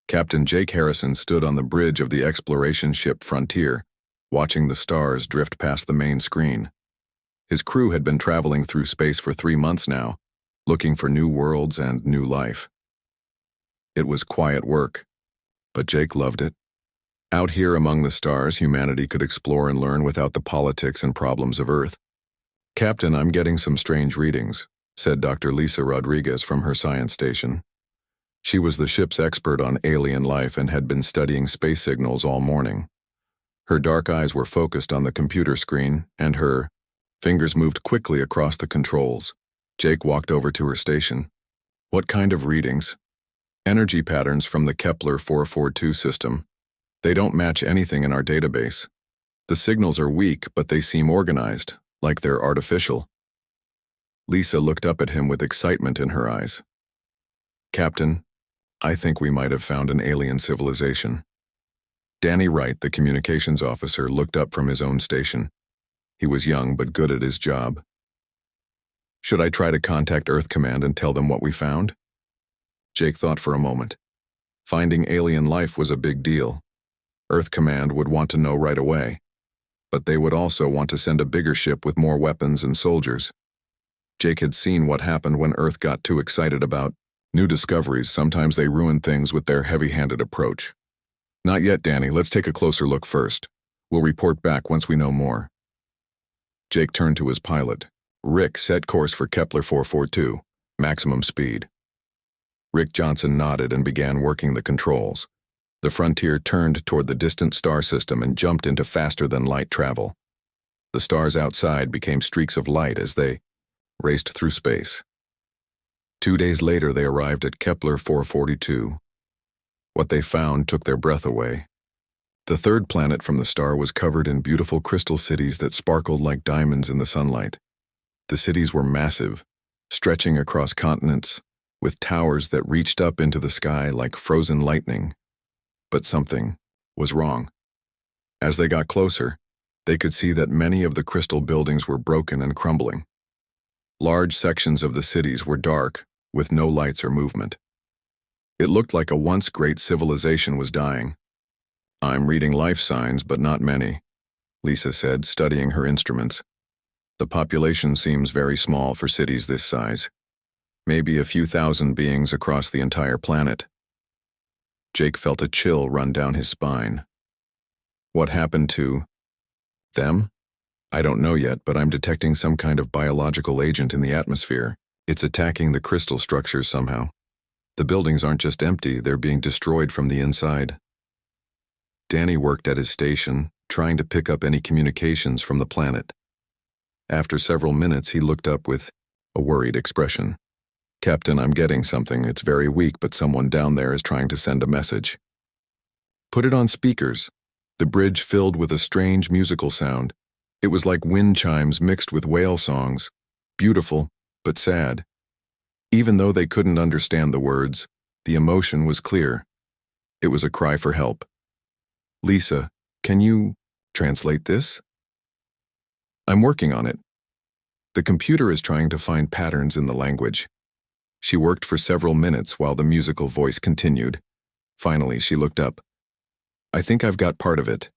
Captain Jake Harrison stood on the bridge of the exploration ship Frontier, watching the stars drift past the main screen. His crew had been traveling through space for 3 months now, looking for new worlds and new life. It was quiet work, but Jake loved it. Out here among the stars, humanity could explore and learn without the politics and problems of Earth. "Captain, I'm getting some strange readings," said Dr. Lisa Rodriguez from her science station. She was the ship's expert on alien life and had been studying space signals all morning. Her dark eyes were focused on the computer screen, and her fingers moved quickly across the controls. Jake walked over to her station. "What kind of readings?" "Energy patterns from the Kepler 442 system. They don't match anything in our database. The signals are weak, but they seem organized, like they're artificial." Lisa looked up at him with excitement in her eyes. "Captain, I think we might have found an alien civilization." Danny Wright, the communications officer, looked up from his own station. He was young but good at his job. "Should I try to contact Earth Command and tell them what we found?" Jake thought for a moment. Finding alien life was a big deal. Earth Command would want to know right away, but they would also want to send a bigger ship with more weapons and soldiers. Jake had seen what happened when Earth got too excited about new discoveries. Sometimes they ruin things with their heavy-handed approach. "Not yet, Danny. Let's take a closer look first. We'll report back once we know more." Jake turned to his pilot. "Rick, set course for Kepler 442, maximum speed." Rick Johnson nodded and began working the controls. The Frontier turned toward the distant star system and jumped into faster-than-light travel. The stars outside became streaks of light as they raced through space. 2 days later, they arrived at Kepler 442. What they found took their breath away. The third planet from the star was covered in beautiful crystal cities that sparkled like diamonds in the sunlight. The cities were massive, stretching across continents, with towers that reached up into the sky like frozen lightning. But something was wrong. As they got closer, they could see that many of the crystal buildings were broken and crumbling. Large sections of the cities were dark, with no lights or movement. It looked like a once great civilization was dying. "I'm reading life signs, but not many," Lisa said, studying her instruments. "The population seems very small for cities this size. Maybe a few thousand beings across the entire planet." Jake felt a chill run down his spine. "What happened to them?" "I don't know yet, but I'm detecting some kind of biological agent in the atmosphere. It's attacking the crystal structures somehow. The buildings aren't just empty, they're being destroyed from the inside." Danny worked at his station, trying to pick up any communications from the planet. After several minutes, he looked up with a worried expression. "Captain, I'm getting something. It's very weak, but someone down there is trying to send a message." "Put it on speakers." The bridge filled with a strange musical sound. It was like wind chimes mixed with whale songs, beautiful but sad. Even though they couldn't understand the words, the emotion was clear. It was a cry for help. "Lisa, can you translate this?" "I'm working on it." The computer is trying to find patterns in the language. She worked for several minutes while the musical voice continued. Finally, she looked up. "I think I've got part of it.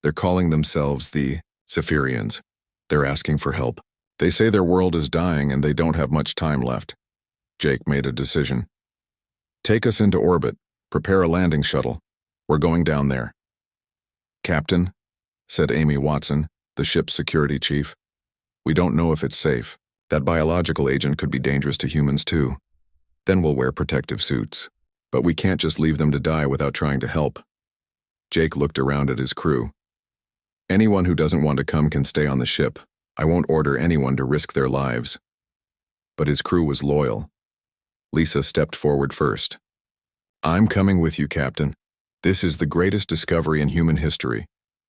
They're calling themselves the Scifians. They're asking for help. They say their world is dying and they don't have much time left." Jake made a decision. "Take us into orbit. Prepare a landing shuttle. We're going down there." "Captain," said Amy Watson, the ship's security chief, "we don't know if it's safe. That biological agent could be dangerous to humans too. Then we'll wear protective suits. But we can't just leave them to die without trying to help." Jake looked around at his crew. "Anyone who doesn't want to come can stay on the ship. I won't order anyone to risk their lives." But his crew was loyal. Lisa stepped forward first. "I'm coming with you, Captain. This is the greatest discovery in human history.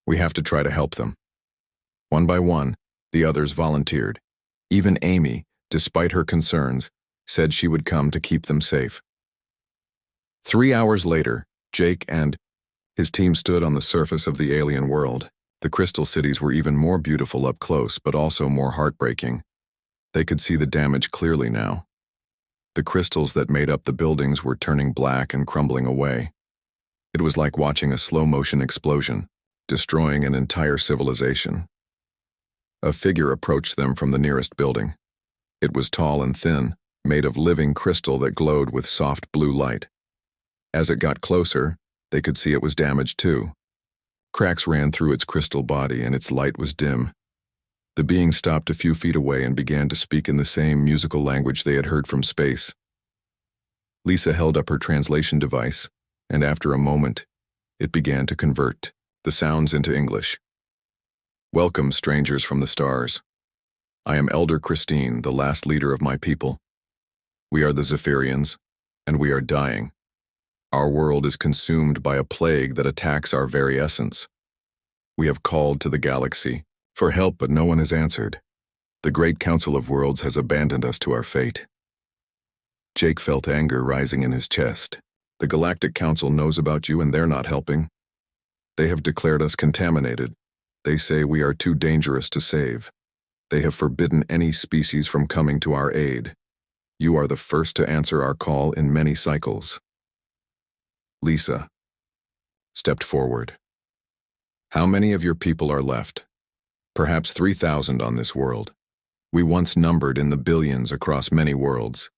We have to try to help them." One by one, the others volunteered. Even Amy, despite her concerns, said she would come to keep them safe. 3 hours later, Jake and his team stood on the surface of the alien world. The crystal cities were even more beautiful up close, but also more heartbreaking. They could see the damage clearly now. The crystals that made up the buildings were turning black and crumbling away. It was like watching a slow-motion explosion, destroying an entire civilization. A figure approached them from the nearest building. It was tall and thin, made of living crystal that glowed with soft blue light. As it got closer, they could see it was damaged too. Cracks ran through its crystal body and its light was dim. The being stopped a few feet away and began to speak in the same musical language they had heard from space. Lisa held up her translation device, and after a moment, it began to convert the sounds into English. "Welcome, strangers from the stars. I am Elder Christine, the last leader of my people. We are the Zephyrians, and we are dying. Our world is consumed by a plague that attacks our very essence. We have called to the galaxy for help, but no one has answered. The Great Council of Worlds has abandoned us to our fate." Jake felt anger rising in his chest. "The Galactic Council knows about you and they're not helping. They have declared us contaminated. They say we are too dangerous to save. They have forbidden any species from coming to our aid. You are the first to answer our call in many cycles." Lisa stepped forward. "How many of your people are left?" "Perhaps 3,000 on this world. We once numbered in the billions across many worlds,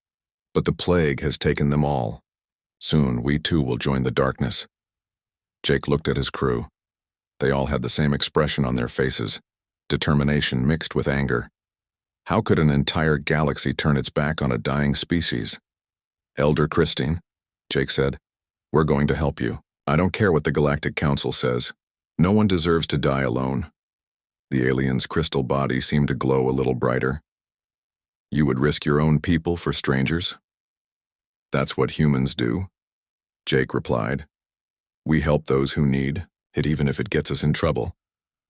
but the plague has taken them all. Soon we too will join the darkness." Jake looked at his crew. They all had the same expression on their faces, determination mixed with anger. How could an entire galaxy turn its back on a dying species? "Elder Christine," Jake said, "we're going to help you. I don't care what the Galactic Council says. No one deserves to die alone." The alien's crystal body seemed to glow a little brighter. "You would risk your own people for strangers?" "That's what humans do," Jake replied. "We help those who need it, even if it gets us in trouble."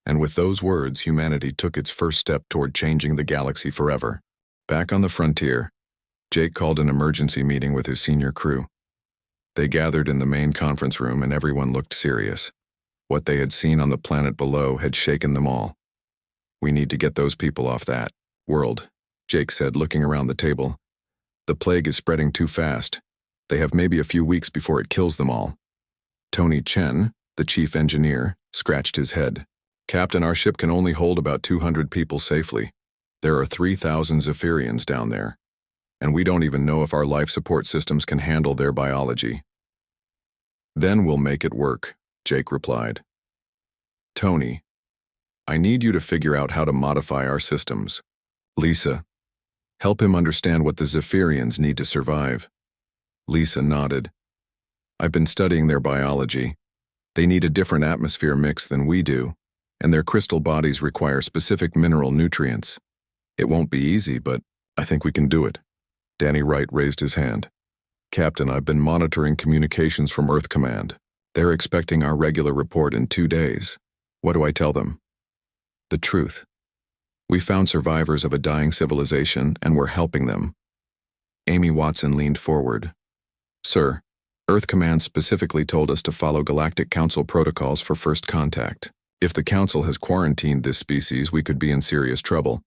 And with those words, humanity took its first step toward changing the galaxy forever. Back on the frontier, Jake called an emergency meeting with his senior crew. They gathered in the main conference room and everyone looked serious. What they had seen on the planet below had shaken them all. "We need to get those people off that world," Jake said, looking around the table. "The plague is spreading too fast. They have maybe a few weeks before it kills them all." Tony Chen, the chief engineer, scratched his head. "Captain, our ship can only hold about 200 people safely. There are 3,000 Zephyrians down there, and we don't even know if our life support systems can handle their biology." "Then we'll make it work," Jake replied. "Tony, I need you to figure out how to modify our systems. Lisa, help him understand what the Zephyrians need to survive." Lisa nodded. "I've been studying their biology. They need a different atmosphere mix than we do, and their crystal bodies require specific mineral nutrients. It won't be easy, but I think we can do it." Danny Wright raised his hand. "Captain, I've been monitoring communications from Earth Command. They're expecting our regular report in 2 days. What do I tell them?" "The truth. We found survivors of a dying civilization and we're helping them." Amy Watson leaned forward. "Sir, Earth Command specifically told us to follow Galactic Council protocols for first contact. If the Council has quarantined this species, we could be in serious trouble."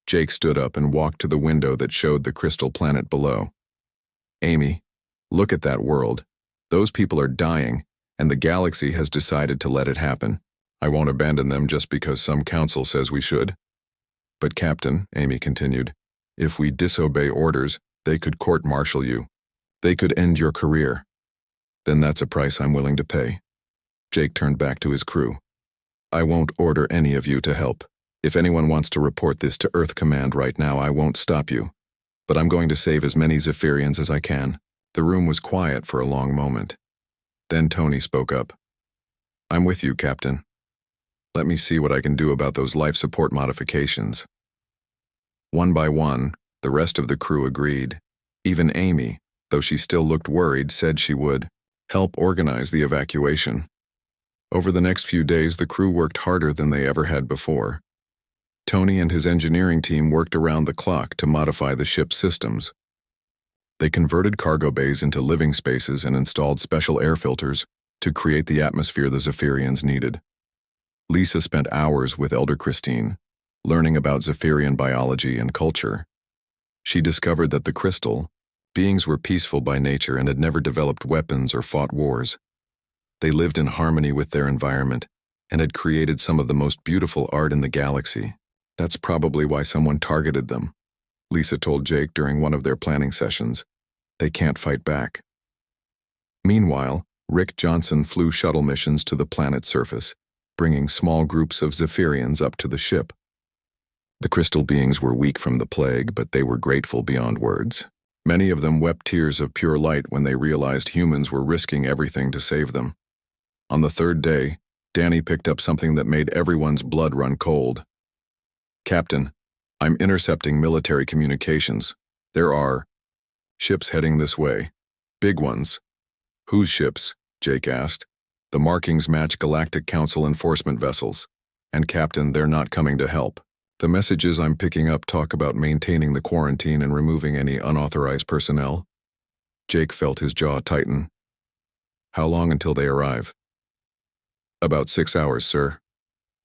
Jake stood up and walked to the window that showed the crystal planet below. "Amy, look at that world. Those people are dying, and the galaxy has decided to let it happen. I won't abandon them just because some council says we should." "But Captain," Amy continued, "if we disobey orders, they could court-martial you. They could end your career. Then that's a price I'm willing to pay." Jake turned back to his crew. "I won't order any of you to help. If anyone wants to report this to Earth Command right now, I won't stop you. But I'm going to save as many Zephyrians as I can." The room was quiet for a long moment. Then Tony spoke up. "I'm with you, Captain. Let me see what I can do about those life support modifications." One by one, the rest of the crew agreed. Even Amy, though she still looked worried, said she would help organize the evacuation. Over the next few days, the crew worked harder than they ever had before. Tony and his engineering team worked around the clock to modify the ship's systems. They converted cargo bays into living spaces and installed special air filters to create the atmosphere the Zephyrians needed. Lisa spent hours with Elder Christine, learning about Zephyrian biology and culture. She discovered that the crystal beings were peaceful by nature and had never developed weapons or fought wars. They lived in harmony with their environment and had created some of the most beautiful art in the galaxy. That's probably why someone targeted them, Lisa told Jake during one of their planning sessions. They can't fight back. Meanwhile, Rick Johnson flew shuttle missions to the planet's surface, bringing small groups of Zephyrians up to the ship. The crystal beings were weak from the plague, but they were grateful beyond words. Many of them wept tears of pure light when they realized humans were risking everything to save them. On the third day, Danny picked up something that made everyone's blood run cold. "Captain, I'm intercepting military communications. There are ships heading this way. Big ones." "Whose ships?" Jake asked. "The markings match Galactic Council enforcement vessels. And Captain, they're not coming to help. The messages I'm picking up talk about maintaining the quarantine and removing any unauthorized personnel." Jake felt his jaw tighten. "How long until they arrive?" "About 6 hours, sir."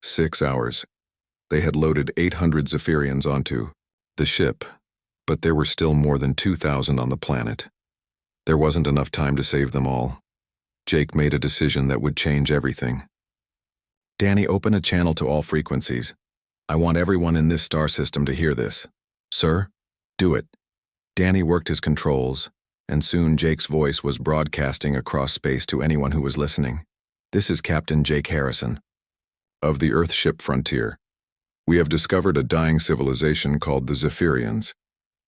6 hours. They had loaded 800 Zephyrians onto the ship, but there were still more than 2,000 on the planet. There wasn't enough time to save them all. Jake made a decision that would change everything. "Danny, open a channel to all frequencies. I want everyone in this star system to hear this." "Sir?" "Do it." Danny worked his controls, and soon Jake's voice was broadcasting across space to anyone who was listening. "This is Captain Jake Harrison of the Earthship Frontier. We have discovered a dying civilization called the Zephyrians.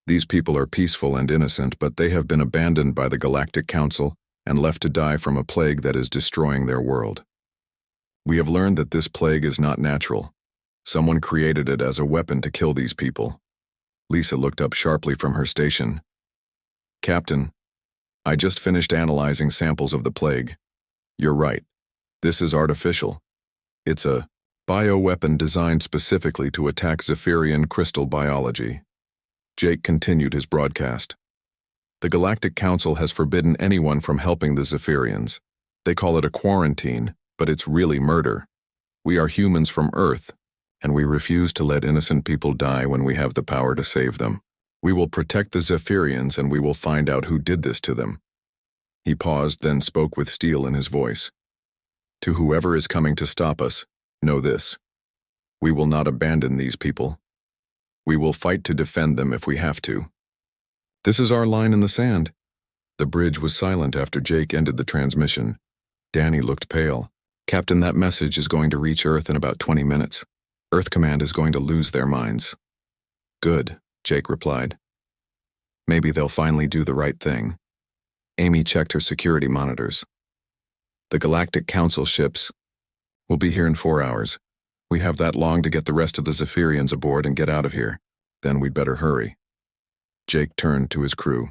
These people are peaceful and innocent, but they have been abandoned by the Galactic Council and left to die from a plague that is destroying their world. We have learned that this plague is not natural. Someone created it as a weapon to kill these people." Lisa looked up sharply from her station. "Captain, I just finished analyzing samples of the plague. You're right. This is artificial. It's a bioweapon designed specifically to attack Zephyrian crystal biology." Jake continued his broadcast. "The Galactic Council has forbidden anyone from helping the Zephyrians. They call it a quarantine, but it's really murder. We are humans from Earth, and we refuse to let innocent people die when we have the power to save them. We will protect the Zephyrians, and we will find out who did this to them." He paused, then spoke with steel in his voice. "To whoever is coming to stop us, know this. We will not abandon these people. We will fight to defend them if we have to. This is our line in the sand." The bridge was silent after Jake ended the transmission. Danny looked pale. "Captain, that message is going to reach Earth in about 20 minutes. Earth Command is going to lose their minds." "Good," Jake replied. "Maybe they'll finally do the right thing." Amy checked her security monitors. "The Galactic Council ships will be here in 4 hours. We have that long to get the rest of the Zephyrians aboard and get out of here. Then we'd better hurry." Jake turned to his crew.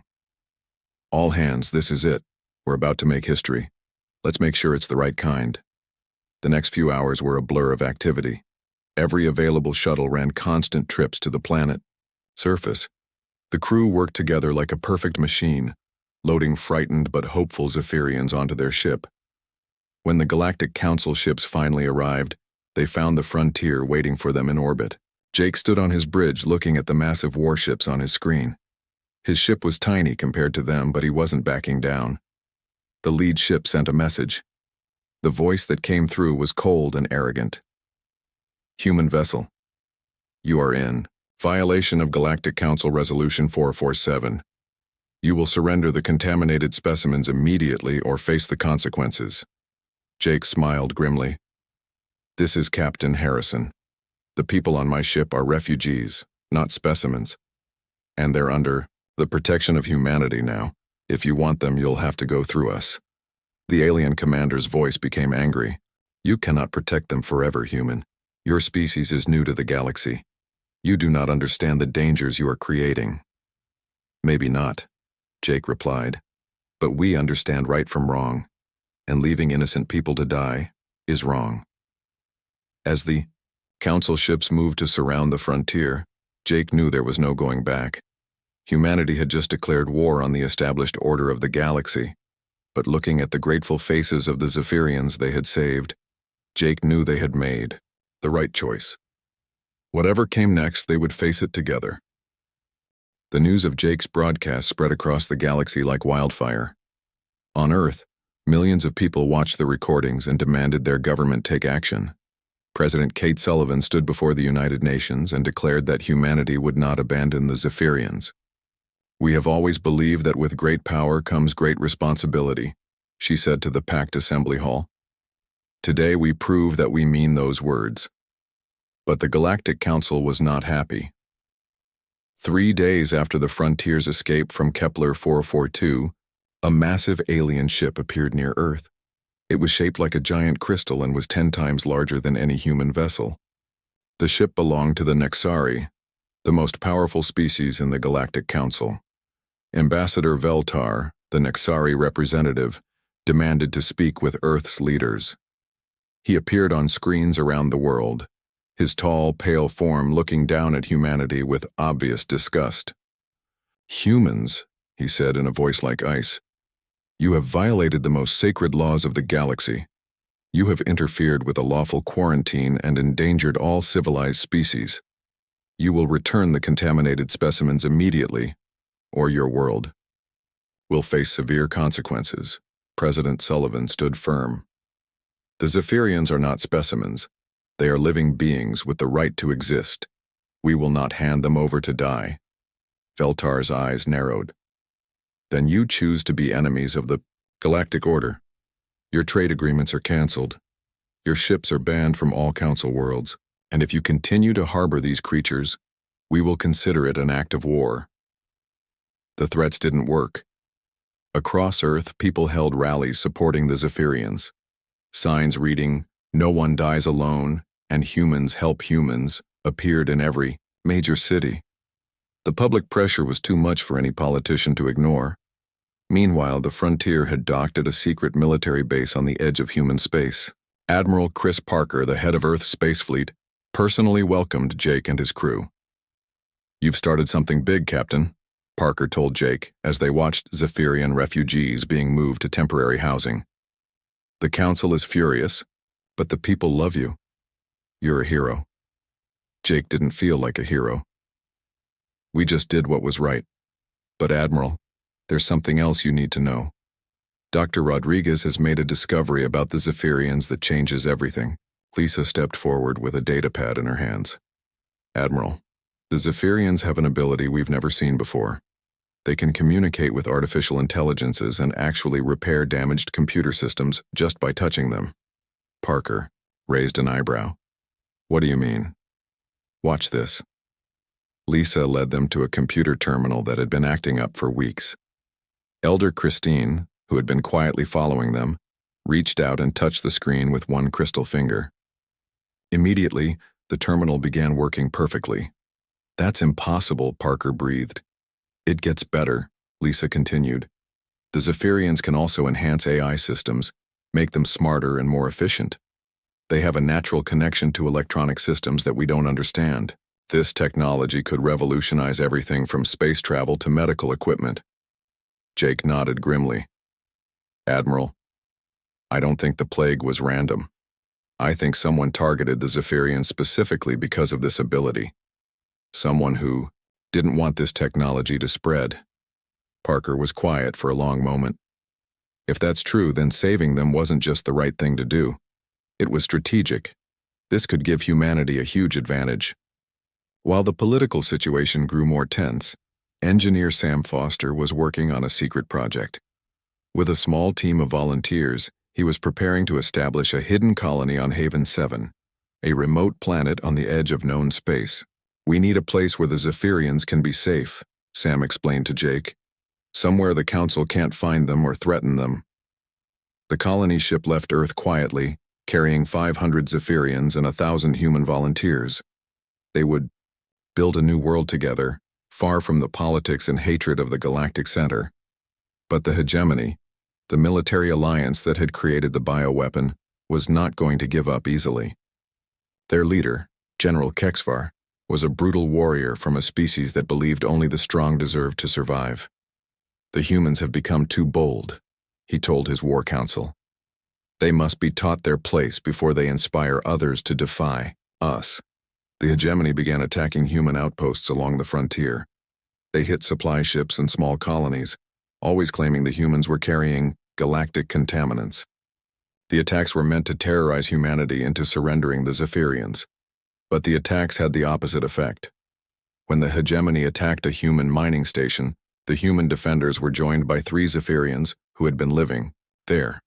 "All hands, this is it. We're about to make history. Let's make sure it's the right kind." The next few hours were a blur of activity. Every available shuttle ran constant trips to the planet surface. The crew worked together like a perfect machine, loading frightened but hopeful Zephyrians onto their ship. When the Galactic Council ships finally arrived, they found the Frontier waiting for them in orbit. Jake stood on his bridge looking at the massive warships on his screen. His ship was tiny compared to them, but he wasn't backing down. The lead ship sent a message. The voice that came through was cold and arrogant. "Human vessel. You are in violation of Galactic Council Resolution 447. You will surrender the contaminated specimens immediately or face the consequences." Jake smiled grimly. "This is Captain Harrison. The people on my ship are refugees, not specimens. And they're under the protection of humanity now. If you want them, you'll have to go through us." The alien commander's voice became angry. "You cannot protect them forever, human. Your species is new to the galaxy. You do not understand the dangers you are creating." "Maybe not," Jake replied. "But we understand right from wrong, and leaving innocent people to die is wrong." As the Council ships moved to surround the Frontier, Jake knew there was no going back. Humanity had just declared war on the established order of the galaxy, but looking at the grateful faces of the Zephyrians they had saved, Jake knew they had made the right choice. Whatever came next, they would face it together. The news of Jake's broadcast spread across the galaxy like wildfire. On Earth, Millions of people watched the recordings and demanded their government take action. President Kate Sullivan stood before the United Nations and declared that humanity would not abandon the Zephyrians. "We have always believed that with great power comes great responsibility," she said to the packed assembly hall. "Today we prove that we mean those words." But the Galactic Council was not happy. 3 days after the Frontier's escape from Kepler 442, a massive alien ship appeared near Earth. It was shaped like a giant crystal and was 10 times larger than any human vessel. The ship belonged to the Nexari, the most powerful species in the Galactic Council. Ambassador Veltar, the Nexari representative, demanded to speak with Earth's leaders. He appeared on screens around the world, his tall, pale form looking down at humanity with obvious disgust. "Humans," he said in a voice like ice, "you have violated the most sacred laws of the galaxy. You have interfered with a lawful quarantine and endangered all civilized species. You will return the contaminated specimens immediately, or your world will face severe consequences." President Sullivan stood firm. "The Zephyrians are not specimens. They are living beings with the right to exist. We will not hand them over to die." Veltar's eyes narrowed. "Then you choose to be enemies of the Galactic Order. Your trade agreements are cancelled. Your ships are banned from all Council worlds, and if you continue to harbor these creatures, we will consider it an act of war." The threats didn't work. Across Earth, people held rallies supporting the Zephyrians. Signs reading, "No one dies alone," and "Humans help humans," appeared in every major city. The public pressure was too much for any politician to ignore. Meanwhile, the Frontier had docked at a secret military base on the edge of human space. Admiral Chris Parker, the head of Earth's space fleet, personally welcomed Jake and his crew. "You've started something big, Captain," Parker told Jake as they watched Zephyrian refugees being moved to temporary housing. "The Council is furious, but the people love you. You're a hero." Jake didn't feel like a hero. "We just did what was right. But Admiral, there's something else you need to know. Dr. Rodriguez has made a discovery about the Zephyrians that changes everything." Lisa stepped forward with a datapad in her hands. "Admiral, the Zephyrians have an ability we've never seen before. They can communicate with artificial intelligences and actually repair damaged computer systems just by touching them." Parker raised an eyebrow. "What do you mean?" "Watch this." Lisa led them to a computer terminal that had been acting up for weeks. Elder Christine, who had been quietly following them, reached out and touched the screen with one crystal finger. Immediately, the terminal began working perfectly. "That's impossible," Parker breathed. "It gets better," Lisa continued. "The Zephyrians can also enhance AI systems, make them smarter and more efficient. They have a natural connection to electronic systems that we don't understand. This technology could revolutionize everything from space travel to medical equipment." Jake nodded grimly. "Admiral, I don't think the plague was random. I think someone targeted the Zephyrians specifically because of this ability. Someone who didn't want this technology to spread." Parker was quiet for a long moment. "If that's true, then saving them wasn't just the right thing to do. It was strategic. This could give humanity a huge advantage." While the political situation grew more tense, engineer Sam Foster was working on a secret project. With a small team of volunteers, he was preparing to establish a hidden colony on Haven 7, a remote planet on the edge of known space. "We need a place where the Zephyrians can be safe," Sam explained to Jake. "Somewhere the Council can't find them or threaten them." The colony ship left Earth quietly, carrying 500 Zephyrians and 1,000 human volunteers. They would build a new world together, far from the politics and hatred of the Galactic Center. But the hegemony, the military alliance that had created the bioweapon, was not going to give up easily. Their leader, General Kexvar, was a brutal warrior from a species that believed only the strong deserved to survive. "The humans have become too bold," he told his war council. "They must be taught their place before they inspire others to defy us." The hegemony began attacking human outposts along the frontier. They hit supply ships and small colonies, always claiming the humans were carrying galactic contaminants. The attacks were meant to terrorize humanity into surrendering the Zephyrians. But the attacks had the opposite effect. When the hegemony attacked a human mining station, the human defenders were joined by 3 Zephyrians who had been living there.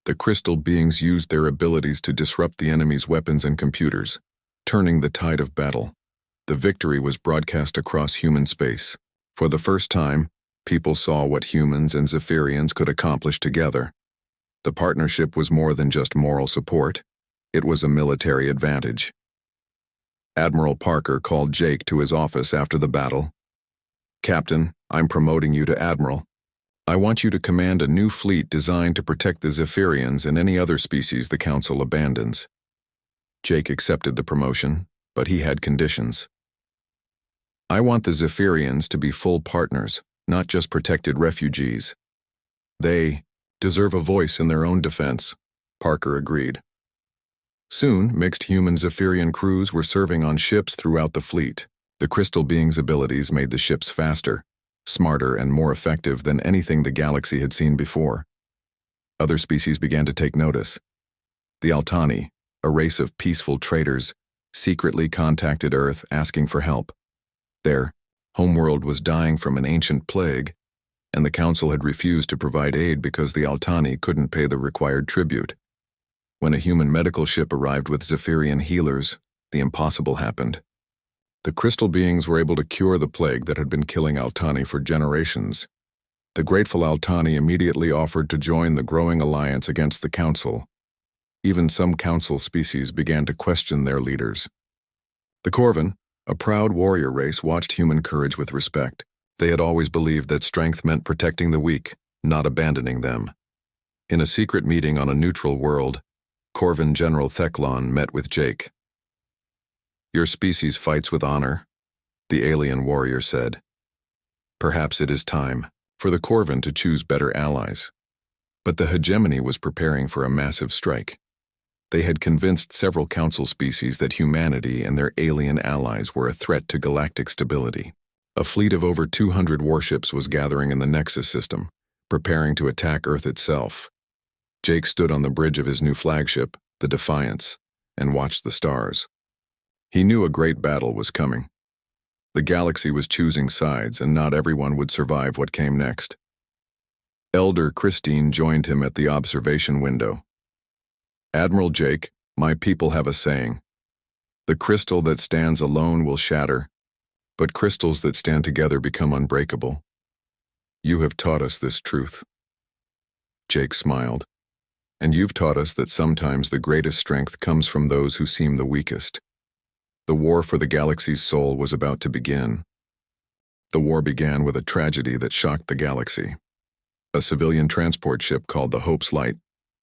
The crystal beings used their abilities to disrupt the enemy's weapons and computers, turning the tide of battle. The victory was broadcast across human space. For the first time, people saw what humans and Zephyrians could accomplish together. The partnership was more than just moral support. It was a military advantage. Admiral Parker called Jake to his office after the battle. "Captain, I'm promoting you to Admiral. I want you to command a new fleet designed to protect the Zephyrians and any other species the Council abandons." Jake accepted the promotion, but he had conditions. "I want the Zephyrians to be full partners, not just protected refugees. They deserve a voice in their own defense," Parker agreed. Soon, mixed human Zephyrian crews were serving on ships throughout the fleet. The crystal beings' abilities made the ships faster, smarter, and more effective than anything the galaxy had seen before. Other species began to take notice. The Altani, a race of peaceful traders, secretly contacted Earth asking for help. Their homeworld was dying from an ancient plague, and the Council had refused to provide aid because the Altani couldn't pay the required tribute. When a human medical ship arrived with Zephyrian healers, the impossible happened. The crystal beings were able to cure the plague that had been killing Altani for generations. The grateful Altani immediately offered to join the growing alliance against the Council. Even some Council species began to question their leaders. The Corvin, a proud warrior race, watched human courage with respect. They had always believed that strength meant protecting the weak, not abandoning them. In a secret meeting on a neutral world, Corvin General Theclon met with Jake. "Your species fights with honor," the alien warrior said. "Perhaps it is time for the Corvin to choose better allies." But the hegemony was preparing for a massive strike. They had convinced several Council species that humanity and their alien allies were a threat to galactic stability. A fleet of over 200 warships was gathering in the Nexus system, preparing to attack Earth itself. Jake stood on the bridge of his new flagship, the Defiance, and watched the stars. He knew a great battle was coming. The galaxy was choosing sides, and not everyone would survive what came next. Elder Christine joined him at the observation window. "Admiral Jake, my people have a saying. The crystal that stands alone will shatter, but crystals that stand together become unbreakable. You have taught us this truth." Jake smiled. "And you've taught us that sometimes the greatest strength comes from those who seem the weakest." The war for the galaxy's soul was about to begin. The war began with a tragedy that shocked the galaxy. A civilian transport ship called the Hope's Light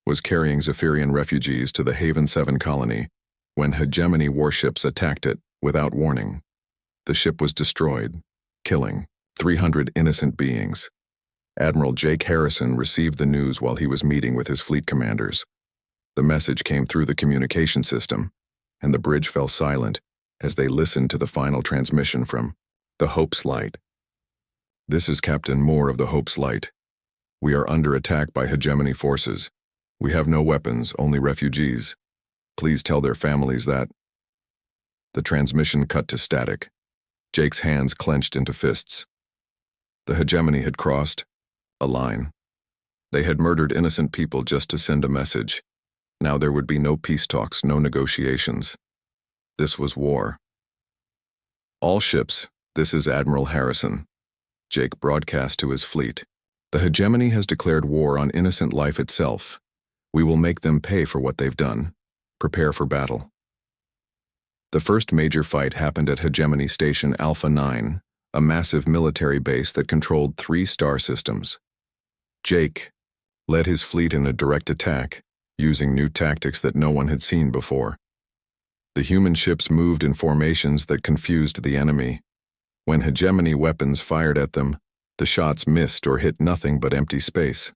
was carrying Zephyrian refugees to the Haven 7 colony when hegemony warships attacked it without warning. The ship was destroyed, killing 300 innocent beings. Admiral Jake Harrison received the news while he was meeting with his fleet commanders. The message came through the communication system, and the bridge fell silent as they listened to the final transmission from the Hope's Light. "This is Captain Moore of the Hope's Light. We are under attack by hegemony forces. We have no weapons, only refugees. Please tell their families that..." The transmission cut to static. Jake's hands clenched into fists. The hegemony had crossed a line. They had murdered innocent people just to send a message. Now there would be no peace talks, no negotiations. This was war. "All ships, this is Admiral Harrison," Jake broadcast to his fleet. "The hegemony has declared war on innocent life itself. We will make them pay for what they've done. Prepare for battle." The first major fight happened at Hegemony Station Alpha 9, a massive military base that controlled 3 star systems. Jake led his fleet in a direct attack, using new tactics that no one had seen before. The human ships moved in formations that confused the enemy. When hegemony weapons fired at them, the shots missed or hit nothing but empty space.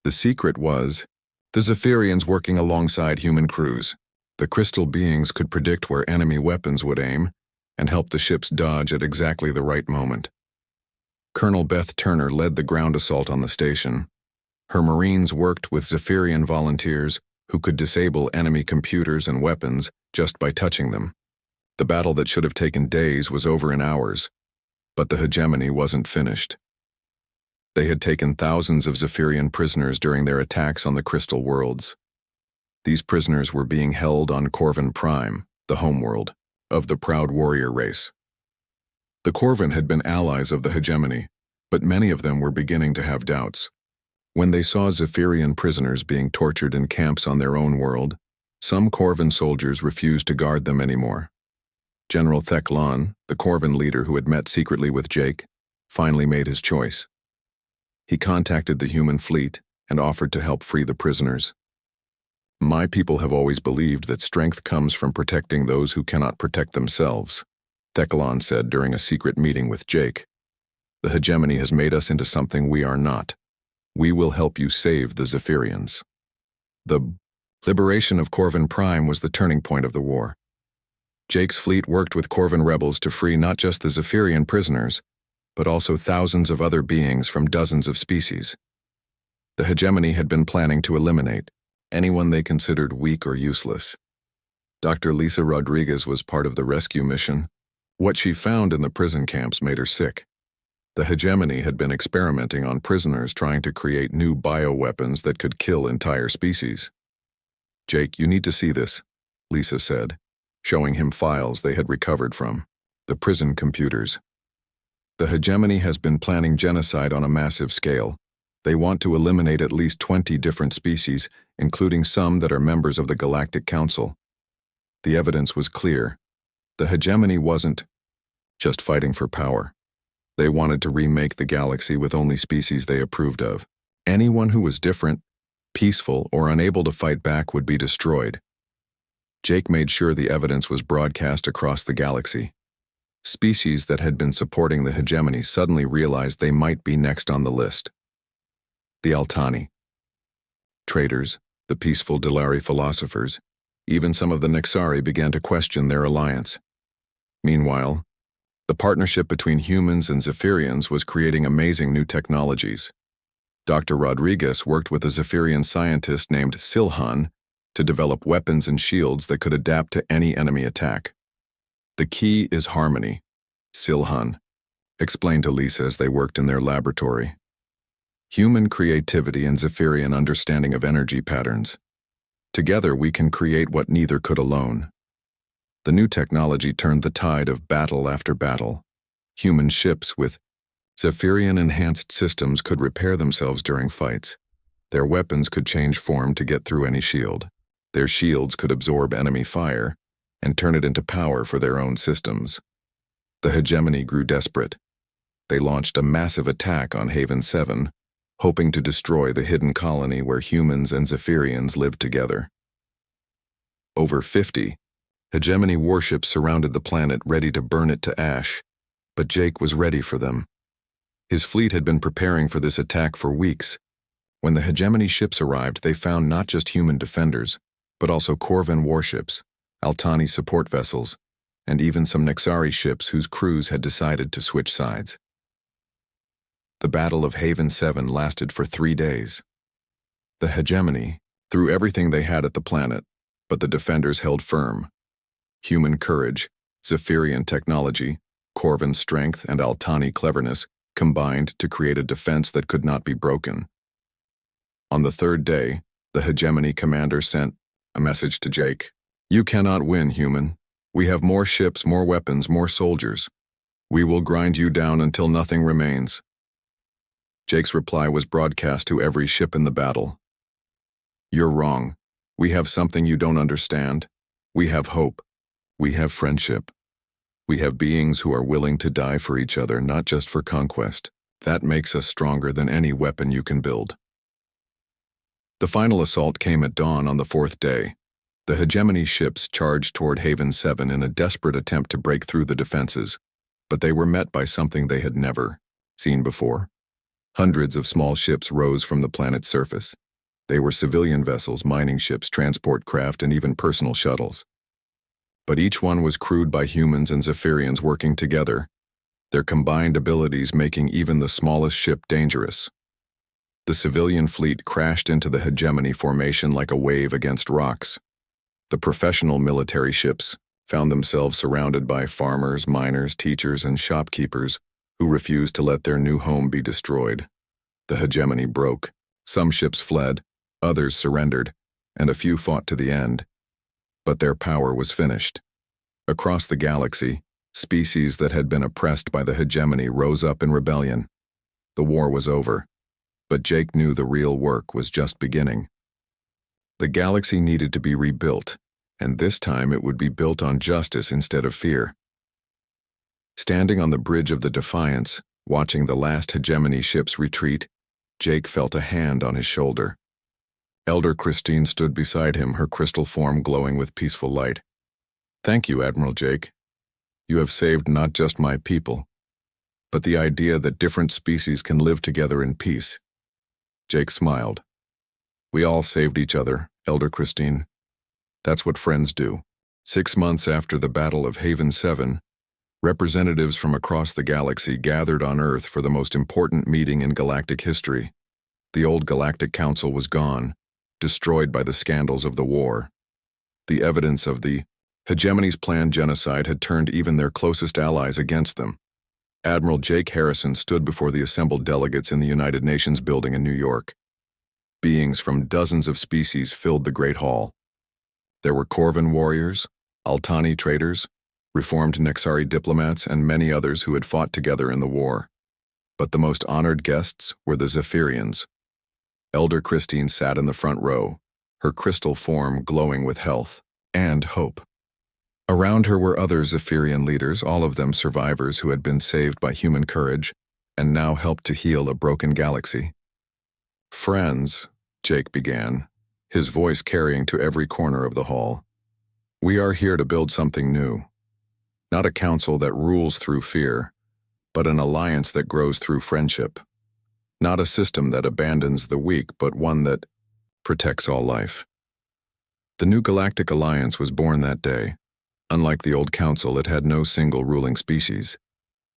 The secret was the Zephyrians working alongside human crews. The crystal beings could predict where enemy weapons would aim and help the ships dodge at exactly the right moment. Colonel Beth Turner led the ground assault on the station. Her Marines worked with Zephyrian volunteers who could disable enemy computers and weapons just by touching them. The battle that should have taken days was over in hours, but the hegemony wasn't finished. They had taken thousands of Zephyrian prisoners during their attacks on the Crystal Worlds. These prisoners were being held on Corvin Prime, the homeworld of the proud warrior race. The Corvin had been allies of the hegemony, but many of them were beginning to have doubts. When they saw Zephyrian prisoners being tortured in camps on their own world, some Corvin soldiers refused to guard them anymore. General Theklan, the Corvin leader who had met secretly with Jake, finally made his choice. He contacted the human fleet and offered to help free the prisoners. My people have always believed that strength comes from protecting those who cannot protect themselves, Theklan said during a secret meeting with Jake. The hegemony has made us into something we are not. We will help you save the Zephyrians. The liberation of Corvin Prime was the turning point of the war. Jake's fleet worked with Corvin rebels to free not just the Zephyrian prisoners, but also thousands of other beings from dozens of species. The hegemony had been planning to eliminate anyone they considered weak or useless. Dr. Lisa Rodriguez was part of the rescue mission. What she found in the prison camps made her sick. The hegemony had been experimenting on prisoners trying to create new bioweapons that could kill entire species. "Jake, you need to see this," Lisa said, showing him files they had recovered from the prison computers. "The hegemony has been planning genocide on a massive scale. They want to eliminate at least 20 different species, including some that are members of the Galactic Council." The evidence was clear. The hegemony wasn't just fighting for power. They wanted to remake the galaxy with only species they approved of. Anyone who was different, peaceful, or unable to fight back would be destroyed. Jake made sure the evidence was broadcast across the galaxy. Species that had been supporting the hegemony suddenly realized they might be next on the list. The Altani, traitors, the peaceful Delari philosophers, even some of the Nixari began to question their alliance. Meanwhile, the partnership between humans and Zephyrians was creating amazing new technologies. Dr. Rodriguez worked with a Zephyrian scientist named Silhan to develop weapons and shields that could adapt to any enemy attack. "The key is harmony," Silhan explained to Lisa as they worked in their laboratory. "Human creativity and Zephyrian understanding of energy patterns. Together we can create what neither could alone." The new technology turned the tide of battle after battle. Human ships with Zephyrian-enhanced systems could repair themselves during fights. Their weapons could change form to get through any shield. Their shields could absorb enemy fire and turn it into power for their own systems. The hegemony grew desperate. They launched a massive attack on Haven 7, hoping to destroy the hidden colony where humans and Zephyrians lived together. Over 50 hegemony warships surrounded the planet, ready to burn it to ash, but Jake was ready for them. His fleet had been preparing for this attack for weeks. When the hegemony ships arrived, they found not just human defenders, but also Corvin warships, Altani support vessels, and even some Nixari ships whose crews had decided to switch sides. The Battle of Haven 7 lasted for 3 days. The hegemony threw everything they had at the planet, but the defenders held firm. Human courage, Zephyrian technology, Corvin strength, and Altani cleverness combined to create a defense that could not be broken. On the 3rd day, the hegemony commander sent a message to Jake. "You cannot win, human. We have more ships, more weapons, more soldiers. We will grind you down until nothing remains." Jake's reply was broadcast to every ship in the battle. "You're wrong. We have something you don't understand. We have hope. We have friendship. We have beings who are willing to die for each other, not just for conquest. That makes us stronger than any weapon you can build." The final assault came at dawn on the 4th day. The hegemony ships charged toward Haven 7 in a desperate attempt to break through the defenses, but they were met by something they had never seen before. Hundreds of small ships rose from the planet's surface. They were civilian vessels, mining ships, transport craft, and even personal shuttles. But each one was crewed by humans and Zephyrians working together, their combined abilities making even the smallest ship dangerous. The civilian fleet crashed into the hegemony formation like a wave against rocks. The professional military ships found themselves surrounded by farmers, miners, teachers, and shopkeepers who refused to let their new home be destroyed. The hegemony broke. Some ships fled, others surrendered, and a few fought to the end. But their power was finished. Across the galaxy, species that had been oppressed by the hegemony rose up in rebellion. The war was over, but Jake knew the real work was just beginning. The galaxy needed to be rebuilt, and this time it would be built on justice instead of fear. Standing on the bridge of the Defiance, watching the last hegemony ships retreat, Jake felt a hand on his shoulder. Elder Christine stood beside him, her crystal form glowing with peaceful light. "Thank you, Admiral Jake. You have saved not just my people, but the idea that different species can live together in peace." Jake smiled. "We all saved each other, Elder Christine. That's what friends do." 6 months after the Battle of Haven 7, representatives from across the galaxy gathered on Earth for the most important meeting in galactic history. The old Galactic Council was gone, destroyed by the scandals of the war. The evidence of the hegemony's planned genocide had turned even their closest allies against them. Admiral Jake Harrison stood before the assembled delegates in the United Nations building in New York. Beings from dozens of species filled the Great Hall. There were Corvan warriors, Altani traders, reformed Nexari diplomats, and many others who had fought together in the war. But the most honored guests were the Zephyrians. Elder Christine sat in the front row, her crystal form glowing with health and hope. Around her were other Zephyrian leaders, all of them survivors who had been saved by human courage and now helped to heal a broken galaxy. "Friends," Jake began, his voice carrying to every corner of the hall, "we are here to build something new. Not a council that rules through fear, but an alliance that grows through friendship. Not a system that abandons the weak, but one that protects all life." The new Galactic Alliance was born that day. Unlike the old council, it had no single ruling species.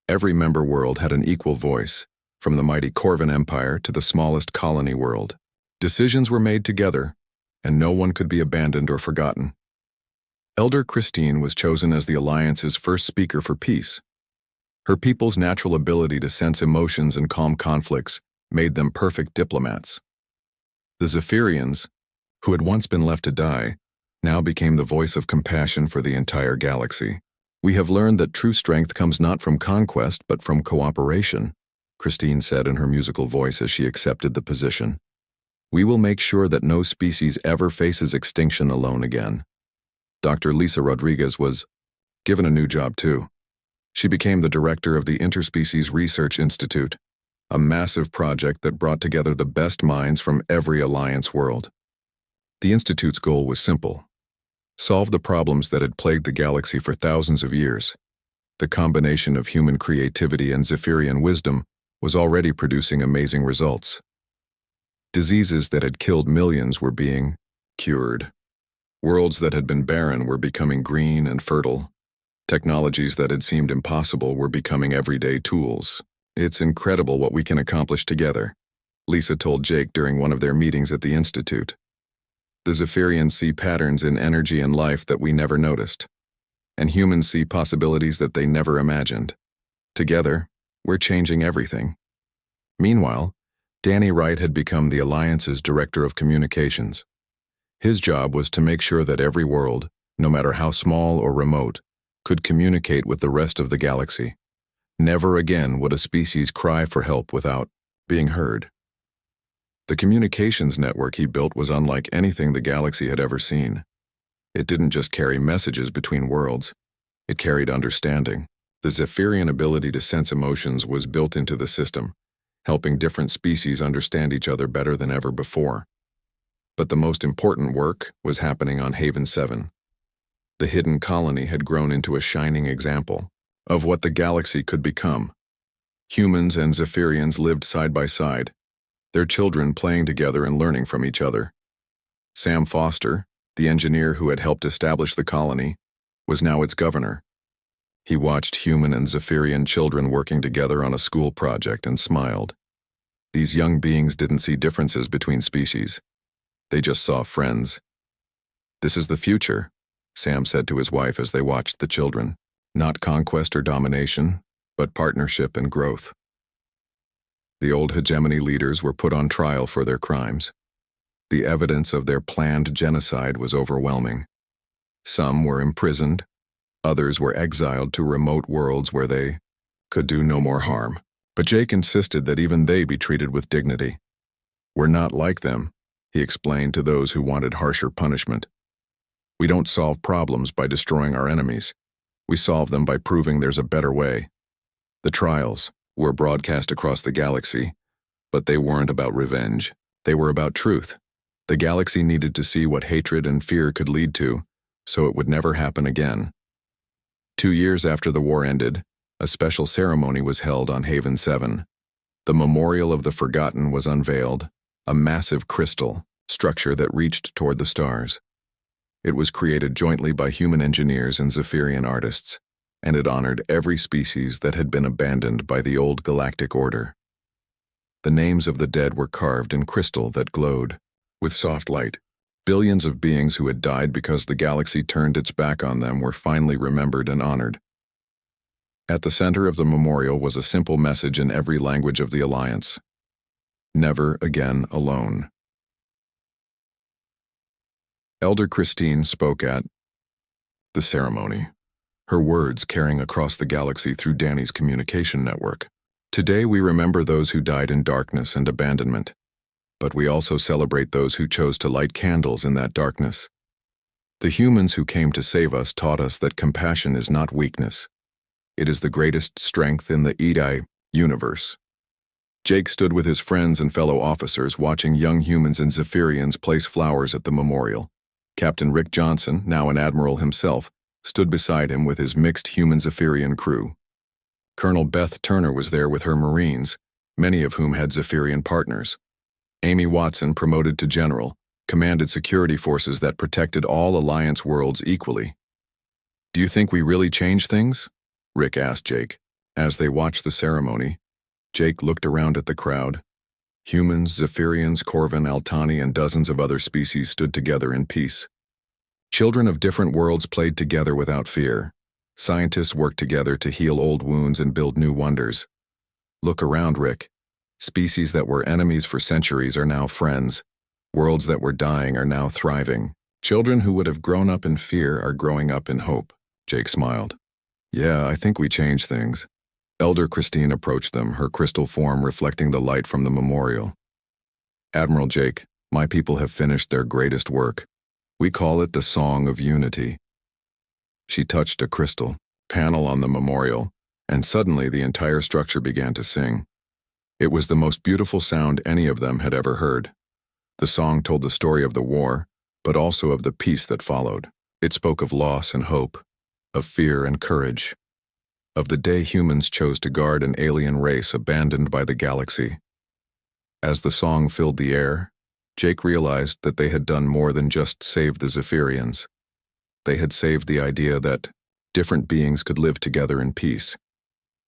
Every member world had an equal voice, from the mighty Corvan Empire to the smallest colony world. Decisions were made together, and no one could be abandoned or forgotten. Elder Christine was chosen as the Alliance's first speaker for peace. Her people's natural ability to sense emotions and calm conflicts made them perfect diplomats. The Zephyrians, who had once been left to die, now became the voice of compassion for the entire galaxy. "We have learned that true strength comes not from conquest but from cooperation," Christine said in her musical voice as she accepted the position. "We will make sure that no species ever faces extinction alone again." Dr. Lisa Rodriguez was given a new job too. She became the director of the Interspecies Research Institute, a massive project that brought together the best minds from every Alliance world. The Institute's goal was simple: solve the problems that had plagued the galaxy for thousands of years. The combination of human creativity and Zephyrian wisdom was already producing amazing results. Diseases that had killed millions were being cured. Worlds that had been barren were becoming green and fertile. Technologies that had seemed impossible were becoming everyday tools. "It's incredible what we can accomplish together," Lisa told Jake during one of their meetings at the Institute. "The Zephyrians see patterns in energy and life that we never noticed, and humans see possibilities that they never imagined. Together, we're changing everything." Meanwhile, Danny Wright had become the Alliance's Director of Communications. His job was to make sure that every world, no matter how small or remote, could communicate with the rest of the galaxy. Never again would a species cry for help without being heard. The communications network he built was unlike anything the galaxy had ever seen. It didn't just carry messages between worlds, it carried understanding. The Zephyrian ability to sense emotions was built into the system, helping different species understand each other better than ever before. But the most important work was happening on Haven 7. The hidden colony had grown into a shining example of what the galaxy could become. Humans and Zephyrians lived side by side, their children playing together and learning from each other. Sam Foster, the engineer who had helped establish the colony, was now its governor. He watched human and Zephyrian children working together on a school project and smiled. These young beings didn't see differences between species. They just saw friends. "This is the future," Sam said to his wife as they watched the children. "Not conquest or domination, but partnership and growth." The old hegemony leaders were put on trial for their crimes. The evidence of their planned genocide was overwhelming. Some were imprisoned, others were exiled to remote worlds where they could do no more harm. But Jake insisted that even they be treated with dignity. "We're not like them," he explained to those who wanted harsher punishment. "We don't solve problems by destroying our enemies. We solve them by proving there's a better way." The trials were broadcast across the galaxy, but they weren't about revenge. They were about truth. The galaxy needed to see what hatred and fear could lead to, so it would never happen again. 2 years after the war ended, a special ceremony was held on Haven 7. The Memorial of the Forgotten was unveiled, a massive crystal structure that reached toward the stars. It was created jointly by human engineers and Zephyrian artists, and it honored every species that had been abandoned by the old galactic order. The names of the dead were carved in crystal that glowed with soft light. Billions of beings who had died because the galaxy turned its back on them were finally remembered and honored. At the center of the memorial was a simple message in every language of the Alliance: "Never again alone." Elder Christine spoke at the ceremony, her words carrying across the galaxy through Danny's communication network. "Today we remember those who died in darkness and abandonment, but we also celebrate those who chose to light candles in that darkness. The humans who came to save us taught us that compassion is not weakness. It is the greatest strength in the HFY Universe." Jake stood with his friends and fellow officers watching young humans and Zephyrians place flowers at the memorial. Captain Rick Johnson, now an admiral himself, stood beside him with his mixed human-Zephyrian crew. Colonel Beth Turner was there with her Marines, many of whom had Zephyrian partners. Amy Watson, promoted to general, commanded security forces that protected all Alliance worlds equally. "Do you think we really changed things?" Rick asked Jake. As they watched the ceremony, Jake looked around at the crowd. Humans, Zephyrians, Corvin, Altani, and dozens of other species stood together in peace. Children of different worlds played together without fear. Scientists worked together to heal old wounds and build new wonders. "Look around, Rick. Species that were enemies for centuries are now friends. Worlds that were dying are now thriving. Children who would have grown up in fear are growing up in hope." Jake smiled. "Yeah, I think we changed things." Elder Christine approached them, her crystal form reflecting the light from the memorial. "Admiral Jake, my people have finished their greatest work. We call it the Song of Unity." She touched a crystal panel on the memorial, and suddenly the entire structure began to sing. It was the most beautiful sound any of them had ever heard. The song told the story of the war, but also of the peace that followed. It spoke of loss and hope, of fear and courage, of the day humans chose to guard an alien race abandoned by the galaxy. As the song filled the air, Jake realized that they had done more than just save the Zephyrians. They had saved the idea that different beings could live together in peace.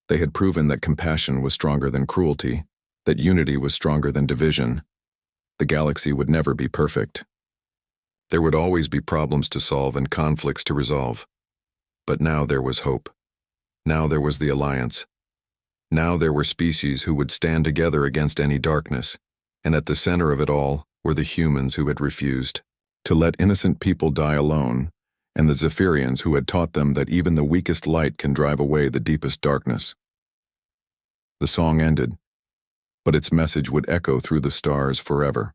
They had proven that compassion was stronger than cruelty, that unity was stronger than division. The galaxy would never be perfect. There would always be problems to solve and conflicts to resolve. But now there was hope. Now there was the Alliance. Now there were species who would stand together against any darkness, and at the center of it all were the humans who had refused to let innocent people die alone, and the Zephyrians who had taught them that even the weakest light can drive away the deepest darkness. The song ended, but its message would echo through the stars forever.